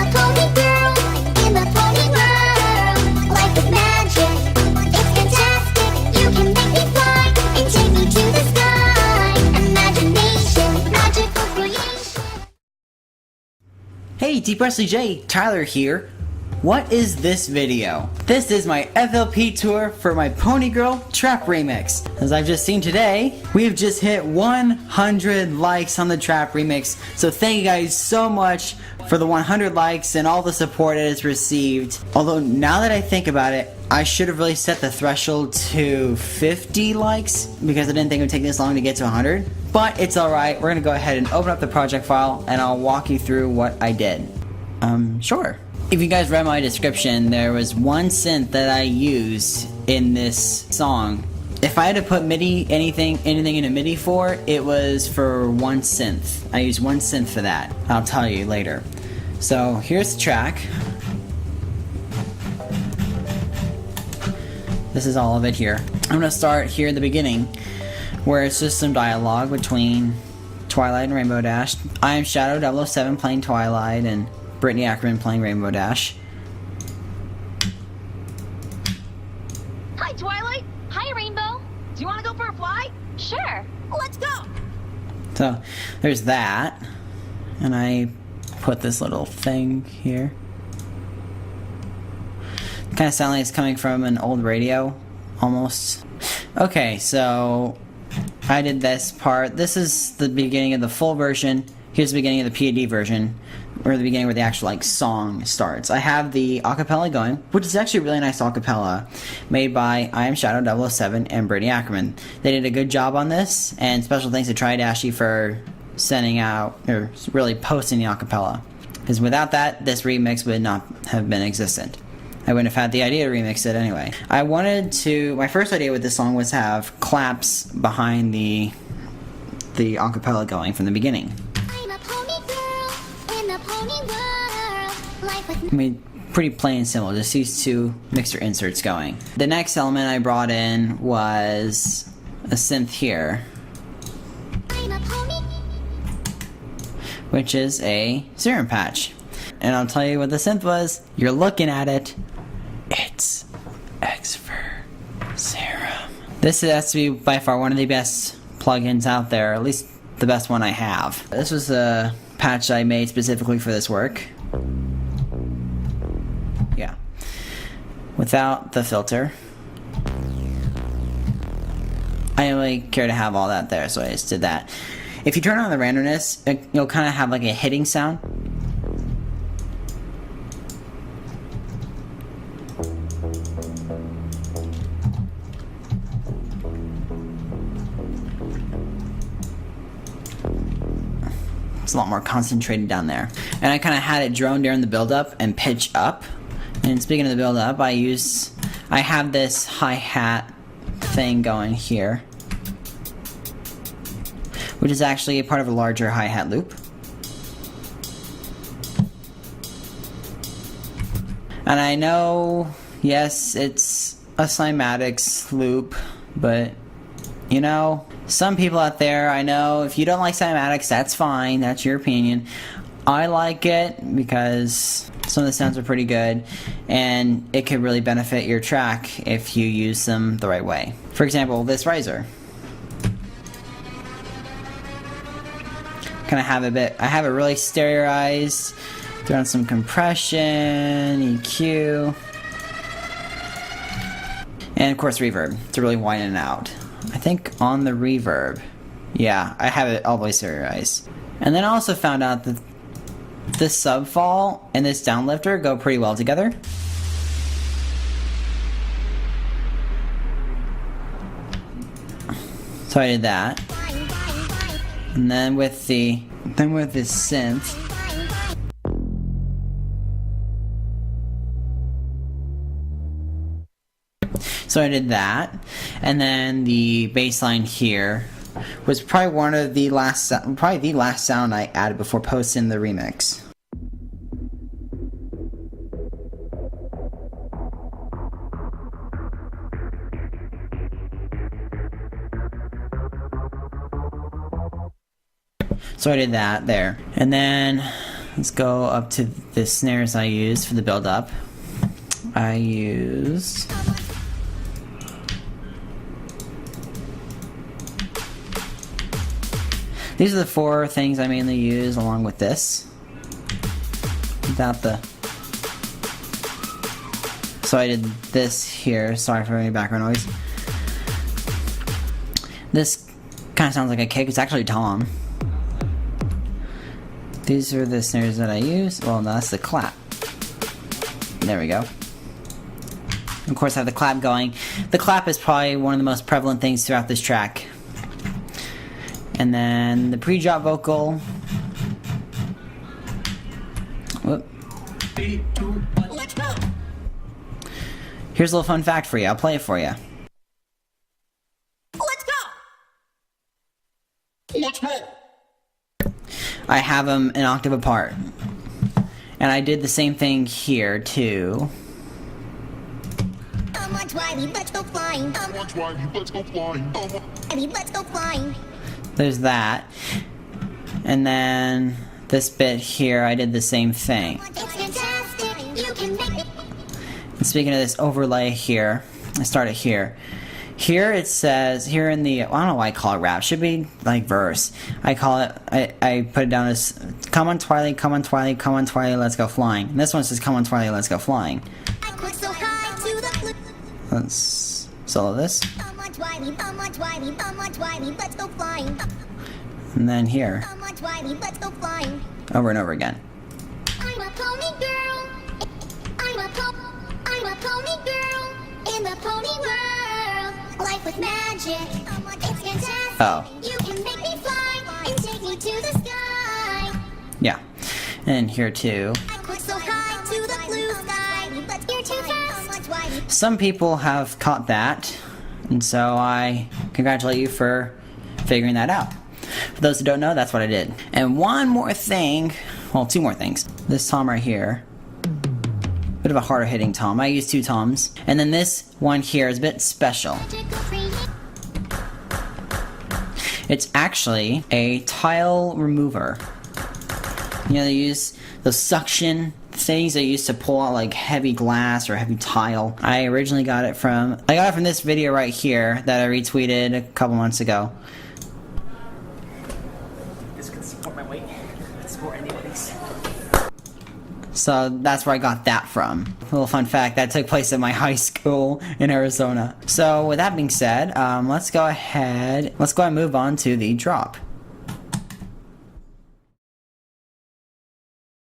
a pony girl in the pony world. Life is magic, it's fantastic. You can make me fly and take me to the sky. Imagination, magical creation. Hey, TPressleyJ, Tyler here. What is this video? This is my FLP tour for my Pony Girl Trap Remix. As I've just seen today, we've just hit 100 likes on the Trap Remix. So thank you guys so much for the 100 likes and all the support it has received. Although now that I think about it, I should have really set the threshold to 50 likes because I didn't think it would take this long to get to 100. But it's alright, we're gonna go ahead and open up the project file and I'll walk you through what I did. Sure. If you guys read my description, there was one synth that I used in this song. If I had to put MIDI, anything in a MIDI for, it was for one synth. I used one synth for that. I'll tell you later. So here's the track. This is all of it here. I'm gonna start here at the beginning, where it's just some dialogue between Twilight and Rainbow Dash. I am Shadow 007 playing Twilight, and Brittney Ackerman playing Rainbow Dash. Hi, Twilight. Hi, Rainbow. Do you want to go for a fly? Sure. Let's go. So there's that, and I put this little thing here. It kind of sounds like it's coming from an old radio, almost. Okay, so I did this part. This is the beginning of the full version. Here's the beginning of the PAD version, or the beginning where the actual song starts. I have the acapella going, which is actually a really nice acapella made by I Am Shadow 007 and Brittney Ackerman. They did a good job on this, and special thanks to Tridashie for sending out, or really posting the acapella. Because without that, this remix would not have been existent. I wouldn't have had the idea to remix it anyway. My first idea with this song was to have claps behind the acapella going from the beginning. I mean, pretty plain and simple, just these two mixer inserts going. The next element I brought in was a synth here, which is a serum patch. And I'll tell you what the synth was. You're looking at it. It's X-Fur Serum. This has to be by far one of the best plugins out there, at least the best one I have. This was a patch I made specifically for this work. Yeah. Without the filter. I didn't really care to have all that there, so I just did that. If you turn on the randomness, you'll kind of have like a hitting sound. It's a lot more concentrated down there. And I kind of had it drone during the build-up and pitch up. And speaking of the build-up, I have this hi-hat thing going here, which is actually a part of a larger hi-hat loop. And I know, yes, it's a cymatics loop, but you know, some people out there, I know, if you don't like cymatics, that's fine, that's your opinion. I like it because some of the sounds are pretty good, and it could really benefit your track if you use them the right way. For example, this riser. Kind of have I have it really stereoized, throw on some compression, EQ, and of course reverb to really widen it out. I think on the reverb, yeah, I have it all the way stereoized. And then I also found out that this subfall and this downlifter go pretty well together. So I did that. And then with this synth, so I did that, and then the bass line here was probably the last sound I added before posting the remix. So I did that there. And then Let's go up to the snares I used for the build up. I used these are the 4 things I mainly use along with this. Without the so I did this here. Sorry for any background noise. This kind of sounds like a kick. It's actually tom. These are the snares that I use. Well, no, that's the clap. There we go. Of course, I have the clap going. The clap is probably one of the most prevalent things throughout this track. And then the pre-drop vocal. Whoop. 3, 2, 1, let's go! Here's a little fun fact for you. I'll play it for you. Let's go! Let's go! I have them an octave apart. And I did the same thing here too. Come on, Twiley, let's go flying. Come on, Twiley, let's go flying. Twiley, let's go flying. There's that. And then this bit here, I did the same thing. It's fantastic. You can make it. And speaking of this overlay here, I started here. Here it says, here in the, I don't know why I call it rap, should be like verse. I call it, I put it down as, come on Twiley, come on Twiley, come on Twiley, let's go flying. And this one says, come on Twiley, let's go flying. I click so high to the blue. Let's solo this. Come on, Twiley, come on, Twiley, come on, Twiley, let's go flying. And then here, Come on, Twiley, let's go flying. over and over again. I'm a pony girl. I'm a pony girl in the pony world. Life with magic. It's fantastic. Oh. You can make me fly and take me to the sky. Yeah. And here too. I click so high to the blue sky. But you're too fast. Some people have caught that, and so I congratulate you for figuring that out. For those who don't know, that's what I did. And one more thing, well, 2 more things. This tom right here, bit of a harder hitting tom. I use 2 toms. And then this one here is a bit special. It's actually a tile remover. You know, they use those suction things they use to pull out like heavy glass or heavy tile. I originally got it from this video right here that I retweeted a couple months ago. This can support my weight. Support anybody's. So that's where I got that from. A little fun fact, that took place at my high school in Arizona. So with that being said, let's go ahead and move on to the drop.